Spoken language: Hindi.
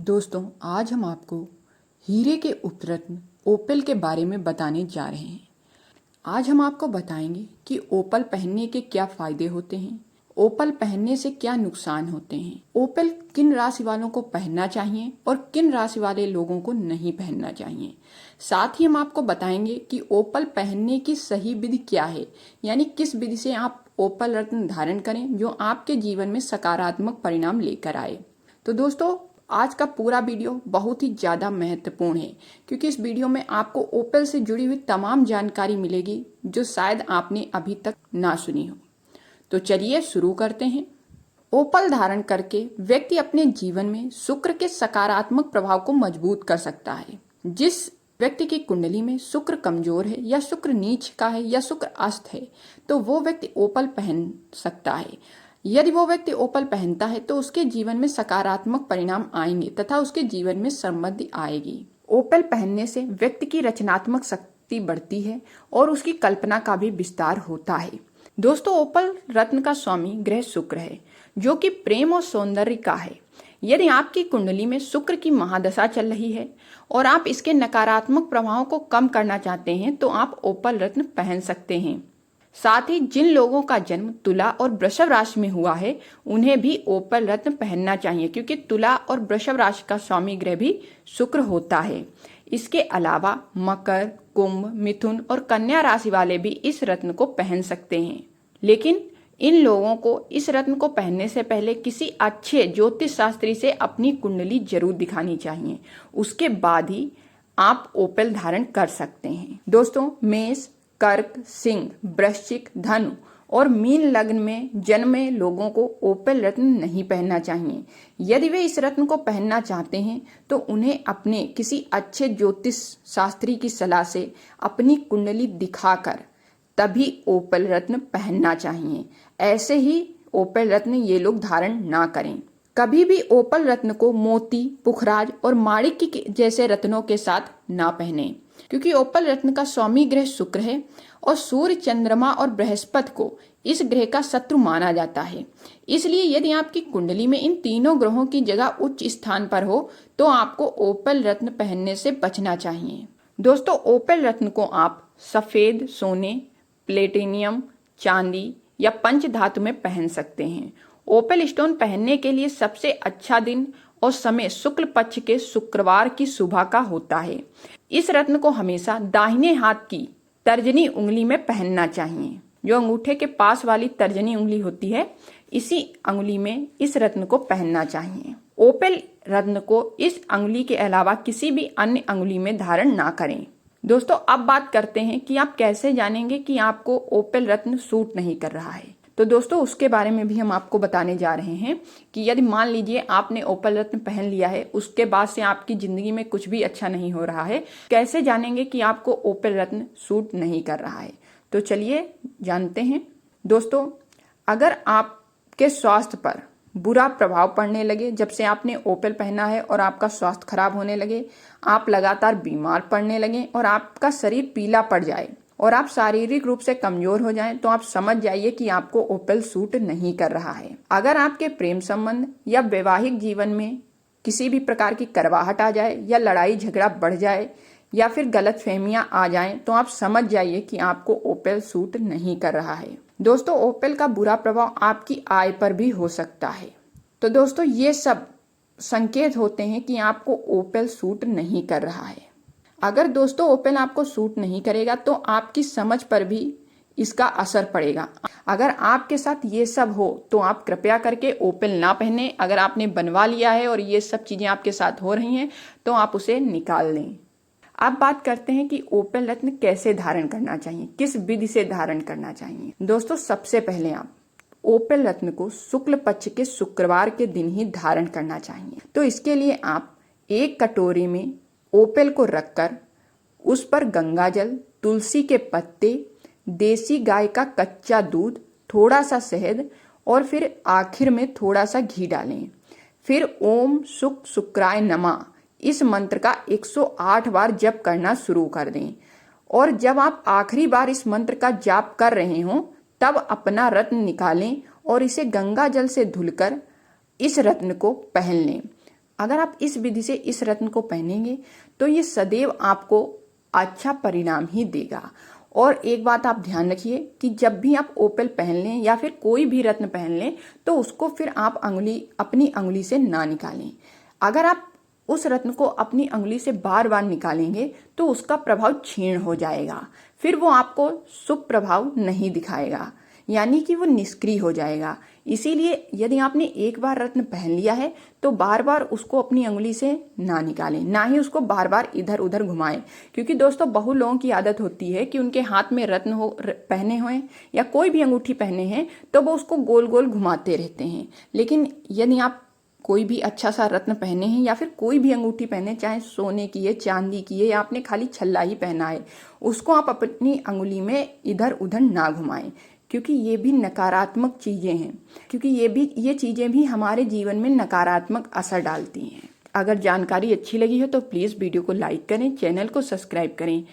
दोस्तों, आज हम आपको हीरे के उपरत्न ओपल के बारे में बताने जा रहे हैं। आज हम आपको बताएंगे कि ओपल पहनने के क्या फायदे होते हैं, ओपल पहनने से क्या नुकसान होते हैं, ओपल किन राशि वालों को पहनना चाहिए और किन राशि वाले लोगों को नहीं पहनना चाहिए। साथ ही हम आपको बताएंगे कि ओपल पहनने की सही विधि क्या है, यानी किस विधि से आप ओपल रत्न धारण करें जो आपके जीवन में सकारात्मक परिणाम लेकर आए। तो दोस्तों, आज का पूरा वीडियो बहुत ही ज़्यादा महत्वपूर्ण है क्योंकि इस वीडियो में आपको ओपल से जुड़ी हुई तमाम जानकारी मिलेगी जो शायद आपने अभी तक ना सुनी हो। तो चलिए शुरू करते हैं। ओपल धारण करके व्यक्ति अपने जीवन में शुक्र के सकारात्मक प्रभाव को मजबूत कर सकता है। जिस व्यक्ति की कुंडली में शुक्र कमजोर है या शुक्र नीच का है या शुक्र अस्त है तो वो व्यक्ति ओपल पहन सकता है। यदि वो व्यक्ति ओपल पहनता है तो उसके जीवन में सकारात्मक परिणाम आएंगे तथा उसके जीवन में समृद्धि आएगी। ओपल पहनने से व्यक्ति की रचनात्मक शक्ति बढ़ती है और उसकी कल्पना का भी विस्तार होता है। दोस्तों, ओपल रत्न का स्वामी ग्रह शुक्र है जो कि प्रेम और सौंदर्य का है। यदि आपकी कुंडली में शुक्र की महादशा चल रही है और आप इसके नकारात्मक प्रभावों को कम करना चाहते हैं तो आप ओपल रत्न पहन सकते हैं। साथ ही जिन लोगों का जन्म तुला और वृषभ राशि में हुआ है उन्हें भी ओपल रत्न पहनना चाहिए क्योंकि तुला और वृषभ राशि का स्वामी ग्रह भी शुक्र होता है। इसके अलावा मकर, कुंभ, मिथुन और कन्या राशि वाले भी इस रत्न को पहन सकते हैं, लेकिन इन लोगों को इस रत्न को पहनने से पहले किसी अच्छे ज्योतिष शास्त्री से अपनी कुंडली जरूर दिखानी चाहिए। उसके बाद ही आप ओपल धारण कर सकते हैं। दोस्तों, मेष, कर्क, सिंह, वृश्चिक, धनु और मीन लग्न में जन्मे लोगों को ओपल रत्न नहीं पहनना चाहिए। यदि वे इस रत्न को पहनना चाहते हैं तो उन्हें अपने किसी अच्छे ज्योतिष शास्त्री की सलाह से अपनी कुंडली दिखाकर तभी ओपल रत्न पहनना चाहिए। ऐसे ही ओपल रत्न ये लोग धारण ना करें। कभी भी ओपल रत्न को मोती, पुखराज और माणिक्य जैसे रत्नों के साथ ना पहने क्योंकि ओपल रत्न का स्वामी ग्रह शुक्र है और सूर्य, चंद्रमा और बृहस्पति को इस ग्रह का शत्रु माना जाता है। इसलिए यदि आपकी कुंडली में इन तीनों ग्रहों की जगह उच्च स्थान पर हो तो आपको ओपल रत्न पहनने से बचना चाहिए। दोस्तों, ओपल रत्न को आप सफेद, सोने, प्लेटिनियम, चांदी या पंच धातु में पहन सकते हैं। ओपल स्टोन पहनने के लिए सबसे अच्छा दिन और समय शुक्ल पक्ष के शुक्रवार की सुबह का होता है। इस रत्न को हमेशा दाहिने हाथ की तर्जनी उंगली में पहनना चाहिए। जो अंगूठे के पास वाली तर्जनी उंगली होती है, इसी अंगुली में इस रत्न को पहनना चाहिए। ओपल रत्न को इस अंगुली के अलावा किसी भी अन्य अंगुली में धारण ना करें। दोस्तों, अब बात करते हैं कि आप कैसे जानेंगे कि आपको ओपल रत्न सूट नहीं कर रहा है। तो दोस्तों, उसके बारे में भी हम आपको बताने जा रहे हैं कि यदि मान लीजिए आपने ओपल रत्न पहन लिया है, उसके बाद से आपकी जिंदगी में कुछ भी अच्छा नहीं हो रहा है, कैसे जानेंगे कि आपको ओपल रत्न सूट नहीं कर रहा है। तो चलिए जानते हैं। दोस्तों, अगर आपके स्वास्थ्य पर बुरा प्रभाव पड़ने लगे जब से आपने ओपल पहना है और आपका स्वास्थ्य खराब होने लगे, आप लगातार बीमार पड़ने लगे और आपका शरीर पीला पड़ जाए और आप शारीरिक रूप से कमजोर हो जाएं, तो आप समझ जाइए कि आपको ओपल सूट नहीं कर रहा है। अगर आपके प्रेम संबंध या वैवाहिक जीवन में किसी भी प्रकार की करवाहट आ जाए या लड़ाई झगड़ा बढ़ जाए या फिर गलतफहमियां आ जाएं, तो आप समझ जाइए कि आपको ओपल सूट नहीं कर रहा है। दोस्तों, ओपल का बुरा प्रभाव आपकी आय पर भी हो सकता है। तो दोस्तों, ये सब संकेत होते हैं कि आपको ओपल सूट नहीं कर रहा है। अगर दोस्तों ओपल आपको सूट नहीं करेगा तो आपकी समझ पर भी इसका असर पड़ेगा। अगर आपके साथ ये सब हो तो आप कृपया करके ओपल ना पहने। अगर आपने बनवा लिया है और ये सब चीजें आपके साथ हो रही हैं तो आप उसे निकाल लें। अब बात करते हैं कि ओपल रत्न कैसे धारण करना चाहिए, किस विधि से धारण करना चाहिए। दोस्तों, सबसे पहले आप ओपल रत्न को शुक्ल पक्ष के शुक्रवार के दिन ही धारण करना चाहिए। तो इसके लिए आप एक कटोरी में ओपल को रखकर उस पर गंगाजल, तुलसी के पत्ते, देसी गाय का कच्चा दूध, थोड़ा सा शहद और फिर आखिर में थोड़ा सा घी डालें। फिर ओम शुक शुक्राय नमः इस मंत्र का 108 बार जप करना शुरू कर दें और जब आप आखिरी बार इस मंत्र का जाप कर रहे हों तब अपना रत्न निकालें और इसे गंगा जल से धुलकर इस रत्न को पहन लें। अगर आप इस विधि से इस रत्न को पहनेंगे तो ये सदैव आपको अच्छा परिणाम ही देगा। और एक बात आप ध्यान रखिए कि जब भी आप ओपल पहन लें या फिर कोई भी रत्न पहन लें तो उसको फिर आप अपनी अंगुली से ना निकालें। अगर आप उस रत्न को अपनी अंगुली से बार बार निकालेंगे तो उसका प्रभाव क्षीण हो जाएगा, फिर वो आपको शुभ प्रभाव नहीं दिखाएगा, यानी कि वो निष्क्रिय हो जाएगा। इसीलिए यदि आपने एक बार रत्न पहन लिया है तो बार बार उसको अपनी अंगुली से ना निकालें, ना ही उसको बार बार इधर उधर घुमाएं। क्योंकि दोस्तों बहु लोगों की आदत होती है कि उनके हाथ में रत्न पहने हुए या कोई भी अंगूठी पहने हैं तो वो उसको गोल गोल घुमाते रहते हैं। लेकिन यदि आप कोई भी अच्छा सा रत्न पहने हैं या फिर कोई भी अंगूठी पहने, चाहे सोने की है, चांदी की है, या आपने खाली छल्ला ही पहना है, उसको आप अपनी अंगुली में इधर उधर ना घुमाएं। क्योंकि ये भी नकारात्मक चीजें हैं, क्योंकि ये चीजें भी हमारे जीवन में नकारात्मक असर डालती हैं। अगर जानकारी अच्छी लगी हो तो प्लीज वीडियो को लाइक करें, चैनल को सब्सक्राइब करें।